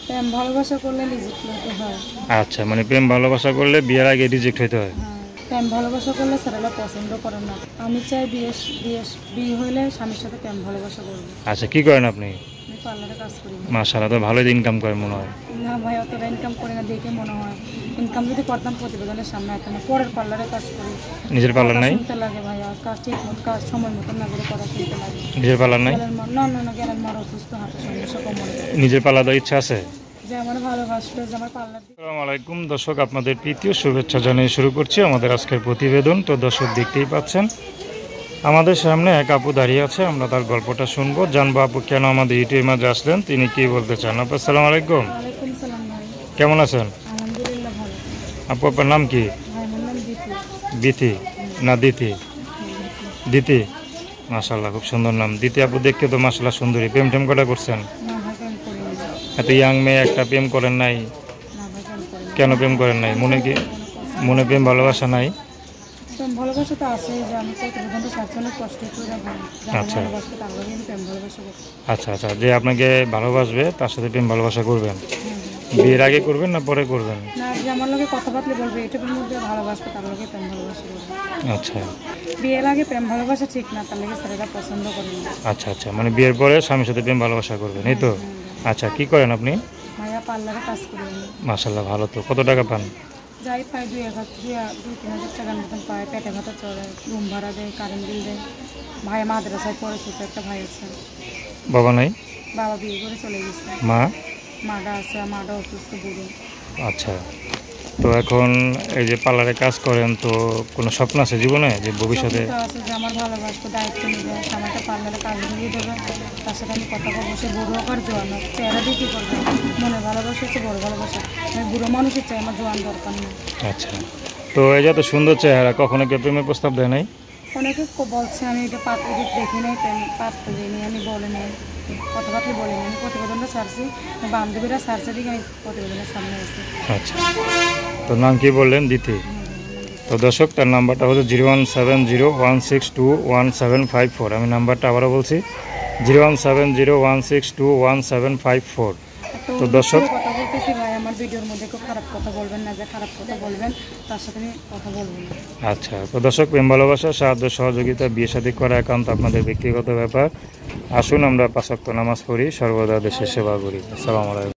প্রেম ভালোবাসা করলে রিজেক্ট হতে হয়। আচ্ছা, মানে প্রেম ভালোবাসা করলে বিয়ের আগে রিজেক্ট হইতে হয়। হ্যাঁ, প্রেম ভালোবাসা করলে ছেলেরা পছন্দ করে না। আমি চাই বিয়ে হইলে স্বামীর সাথে প্রেম ভালোবাসা করবো। আচ্ছা, কি করেন আপনি? আমি পার্লারে কাজ করি। মাশাআল্লাহ, তো ভালোই ইনকাম করেন মনে হয়। না ভাই, অতটা ইনকাম করি না দেখে মনে হয়। ইনকাম যদি করতাম প্রতিবেদনের সামনে এখন পরের পার্লারে কাজ করি। নিজের পার্লার নাই? শুনতে লাগে ভাইয়া, কাজ ঠিক মতো কাজ সময় মতো না করে করা শুনতে লাগে। নিজের পার্লার নাই? না না না, গেলেন মার অসুস্থ, হাঁটু সমস্যা, কোমরে। নিজের পার্লার দেওয়ার ইচ্ছা আছে? যে আমার ভালোবাসবে, যে আমার পার্লার। আসসালামু আলাইকুম দর্শক, আপনাদের প্রীতীয় শুভেচ্ছা জানিয়ে শুরু করছি আমাদের আজকের প্রতিবেদন। তো দর্শক দেখতেই পাচ্ছেন আমাদের সামনে এক আপু দাঁড়িয়ে আছে, আমরা তার গল্পটা শুনবো, জানবো আপু কেন আমাদের ইউটিউবের মাঝে আসলেন, তিনি কি বলতে চান। আপু আসসালামু আলাইকুম। ওয়ালাইকুম সালাম ভাই। কেমন আছেন? আলহামদুলিল্লাহ ভালো। আপু আপনার নাম কি? ভাই আমার নাম দিতি। বিথি না দিতি? দিতি, মাশাআল্লাহ খুব সুন্দর নাম। দিতি আপু দেখতে তো মাশাআল্লাহ সুন্দরী। প্রেম টেম কটা করছেন? না ভাই, প্রেম করি না। এত ইয়াং মেয়ে একটা প্রেম করেন নাই? না ভাই, প্রেম করি না। কেন প্রেম করেন নাই? মনে প্রেম ভালোবাসা নাই? প্রেম ভালোবাসা তো আছে, যে আমি প্রতিবেদনটা সার্চ অনেক কষ্ট করে রাখলাম। আচ্ছা ভালোবাসবে তার লগে আমি প্রেম ভালোবাসা করবো। আচ্ছা আচ্ছা, যে আপনাকে ভালোবাসবে তার সাথে প্রেম ভালোবাসা করবেন। বিয়ের আগে করবেন না পরে করবেন? না, যে আমার লগে কথাবার্তা বলবে এটুকুর মধ্যে ভালোবাসবে তার লগে প্রেম ভালোবাসা করবো। আচ্ছা বিয়ের আগে প্রেম ভালোবাসা ঠিক না, তার লগে ছেলেরা পছন্দ করে না। আচ্ছা আচ্ছা, মানে বিয়ের পরে স্বামীর সাথে প্রেম ভালোবাসা করবেন, এই তো? আচ্ছা, কি করেন আপনি? ভাইয়া পার্লারে কাজ করি আমি। মাশাআল্লাহ ভালো তো। কত টাকা পান? যাই পাই 2,000-3,000 টাকার মতন পায়। পেটে ভাতা চলে, রুম ভাড়া দেয়, কারেন্ট বিল দেয়। ভাই মাদ্রাসায় পড়ে, ছোট একটা ভাই আছে। বাবা নাই? বাবা বিয়ে করে চলে গেছে। মা? মাটা আছে, মাটা অসুস্থ, বুড়ো। আচ্ছা, তো এখন এই যে পার্লারে কাজ করেন, তো কোনো স্বপ্ন আছে জীবনে যে ভবিষ্যতে? স্বপ্ন তো আছে যে আমার ভালোবাসবে, দায়িত্ব নেবে, আমাকে পার্লারে কাজ নিয়ে দেবে, তার সাথে আমি কথা বলবো। সে বুড়ো হোক আর জোয়ান হোক, চেহারা দিয়ে কী করবে? মনে ভালোবাসা হচ্ছে বড় ভালোবাসা। আমি বুড়ো মানুষের চাই, আমার জোয়ান দরকার নেই। আচ্ছা, তো এই যে এত সুন্দর চেহারা, কখনো কেউ প্রেমের প্রস্তাব দেয় নাই? অনেকে বলছে, আমি এটা পাত্র দেখি নাই, পাত্র দিইনি, আমি বলে নাই, কথাবার্তা বলিনি। আমি প্রতিবেদনটা ছাড়ছি, বান্ধবীরা ছাড়ছে দিকে আমি প্রতিবেদনের সামনে আছি। আচ্ছা, তো নাম কি বললেন? দিতি। তো দর্শক, তার নাম্বারটা হচ্ছে 01701621754। আমি নাম্বারটা আবারও বলছি, 01701621754। তো দর্শক, কথা বলতেছি ভাই, আমার ভিডিওর মধ্যে খুব খারাপ কথা বলবেন না, যে খারাপ কথা বলবেন তার সাথে আমি কথা বলবো না। আচ্ছা, তো দর্শক, প্রেম ভালোবাসা, সাহায্য সহযোগিতা, বিয়ে শাদী করা একান্ত আপনাদের ব্যক্তিগত ব্যাপার। আসুন আমরা 5 ওয়াক্ত নামাজ পড়ি, সর্বদা দেশের সেবা করি। আসসালামু আলাইকুম।